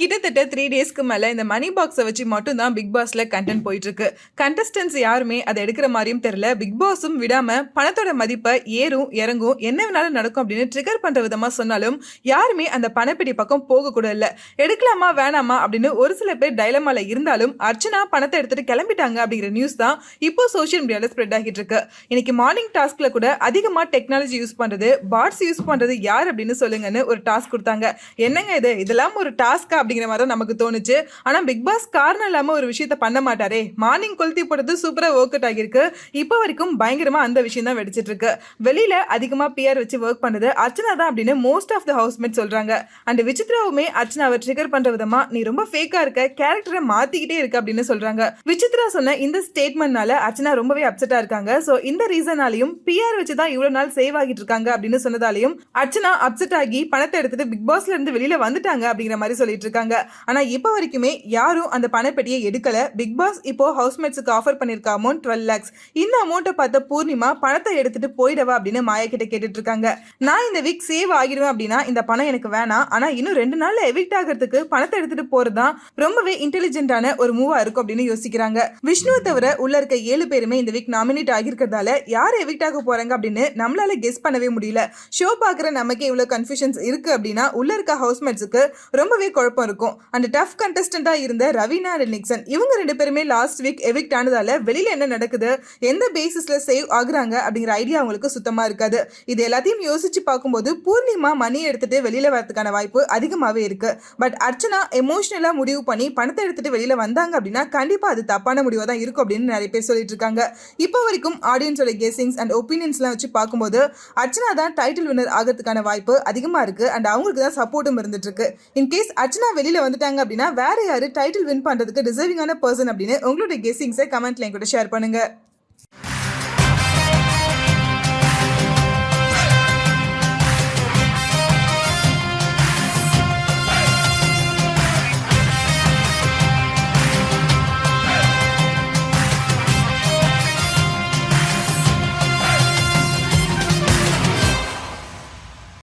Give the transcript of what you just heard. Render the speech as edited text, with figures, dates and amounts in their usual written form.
கிட்டத்தட்ட 3 டேஸ்க்கு மேல இந்த மணி பாக்ஸை வச்சு மட்டும் தான் பிக் பாஸ்ல கண்டென்ட் போயிட்டு இருக்கு. கண்டஸ்டன்ஸ் யாருமே அதை எடுக்கிற மாதிரியும் தெரியல. பிக் பாஸும் விடாம பணத்தோட மதிப்பை ஏறும் இறங்கும் என்ன வேணாலும் நடக்கும் அப்படின்னு ட்ரிகர் பண்ற விதமா சொன்னாலும் யாருமே அந்த பணப்பிடி பக்கம் போக கூட இல்ல. எடுக்கலாமா வேணாமா அப்படின்னு ஒரு சில பேர் டைலமால இருந்தாலும் அர்ச்சனா பணத்தை எடுத்துட்டு கிளம்பிட்டாங்க அப்படிங்கிற நியூஸ் தான் இப்போ சோஷியல் மீடியால ஸ்ப்ரெட் ஆகிட்டு இருக்கு. இன்னைக்கு மார்னிங் டாஸ்க்ல கூட அதிகமா டெக்னாலஜி யூஸ் பண்றது, பாட்ஸ் யூஸ் பண்றது யார் அப்படின்னு சொல்லுங்கன்னு ஒரு டாஸ்க் கொடுத்தாங்க. என்னங்க இதெல்லாம் ஒரு டாஸ்கா அப்படிங்கிற மாதிரி நமக்கு தோணுச்சு. ஆனா பிக் பாஸ் காரணம் இல்லாம ஒரு விஷயத்த பண்ண மாட்டாரே. மார்னிங் கொளுத்தி போடுறது சூப்பரா ஒர்க் அவுட் ஆகிருக்கு. இப்போ வரைக்கும் பயங்கரமா அந்த விஷயம் தான் வெடிச்சிட்டு இருக்கு. வெளியில அதிகமா பிஆர் வச்சு ஒர்க் பண்ணது அர்ச்சனா தான் அப்படின்னு மோஸ்ட் ஆஃப் த ஹவுஸ்மேட் சொல்றாங்க. அண்ட் விசித்ராவுமே அர்ச்சனாவை ட்ரிகர் பண்ற விதமா நீ ரொம்ப ஃபேக்கா இருக்க, கேரக்டரை மாத்திக்கிட்டே இருக்க அப்படின்னு சொல்றாங்க. விசித்ரா சொன்ன இந்த ஸ்டேட்மெண்ட்னால அர்ச்சனா ரொம்பவே அப்செட்டா இருக்காங்க. சோ இந்த ரீசனாலையும் பிஆர் வச்சு தான் இவ்வளவு நாள் சேவ் ஆகிட்டு இருக்காங்க அப்படின்னு சொன்னதாலையும் அர்ச்சனா அப்செட் ஆகி பணத்தை எடுத்துட்டு பிக் பாஸ்ல இருந்து வெளியில வந்துட்டாங்க அப்படிங்கிற மாதிரி சொல்லிட்டு இருக்காங்க. ஆனா இப்ப வரைக்குமே யாரும் அந்த பணப்பெட்டியை எடுக்கல. பிக் பாஸ் இப்போ ஹவுஸ்மேட்ஸுக்கு ஆஃபர் பண்ணிருக்க அமௌண்ட் 12 lakhs. இந்த அமௌண்ட்டை பார்த்த பூர்ணிமா பணத்தை எடுத்துட்டு போயிடவா அப்படின்னு மாயா கிட்ட கேட்டுட்டு இருக்காங்க. நான் இந்த வீக் சேவ் ஆகிடுவேன் அப்படின்னா இந்த பணம் எனக்கு வேணாம், ஆனா இன்னும் 2 நாள்ல எவிக்ட் ஆகிறதுக்கு பணத்தை எடுத்துட்டு போறதுதான் ரொம்பவே இன்டெலிஜென்டான ஒரு மூவா இருக்கும் அப்படின்னு யோசிக்கிறாங்க. விஷ்ணுவை தவிர உள்ள இருக்க 7 பேருமே இந்த வீக் நாமினேட் ஆகிருக்கிறதால யார் எவிக்ட் ஆக போறாங்க அப்படின்னு நம்மளால கெஸ் பண்ணவே முடியல. ஷோ பாக்குற நமக்கே இவ்வளவு கன்ஃபியூஷன்ஸ் இருக்கு அப்படின்னா உள்ள இருக்க ஹவுஸ்மேட்ஸுக்கு ரொம்பவே குழப்பம் இருக்கும். அந்த டஃப் கண்டஸ்டண்டா இருந்த ரவீனா அண்ட் நிக்சன் இவங்க 2 பேருமே லாஸ்ட் வீக் எவிக்ட் ஆனதால வெளியில என்ன நடக்குது, எந்த பேசிஸ்ல சேவ் ஆகுறாங்க அப்படிங்கிற ஐடியா அவங்களுக்கு சுத்தமா இருக்காது. இது எல்லாத்தையும் யோசிச்சு பார்க்கும்போது பூர்ணிமா மணி எடுத்துட்டு வெளியில வரதுக்கான வாய்ப்பு அதிகமாவே இருக்கு. பட் அர்ச்சனா எமோஷனலா முடிவு பண்ணி பணத்தை எடுத்துட்டு வெளியில வந்தாங்க அப்படின்னா கண்டிப்பா அது தப்பான முடிவா தான் இருக்கும் அப்படின்னு நிறைய பேர் சொல்லிட்டு இருக்காங்க. இப்போ வரைக்கும் ஆடியன்ஸோட கெஸிங்ஸ் அண்ட் ஒப்பீனியன்ஸ்லாம் வச்சு பார்க்கும்போது அர்ச்சனா தான் டைட்டில் வின்னர் ஆகிறதுக்கான வாய்ப்பு அதிகமா இருக்கு. அண்ட் அவங்களுக்கு தான் சப்போர்ட்டும் இருந்துட்டு இருக்கு. இன்கேஸ் அர்ச்சனா வெளியில வந்துட்டாங்க அப்படின்னா வேற யாரு டைட்டில் வின் பண்றதுக்கு டிசர்விங்கான பர்சன் அப்படின்னு உங்களோட கெஸிங்ஸை கமெண்ட்ல என்கிட்ட ஷேர் பண்ணுங்க.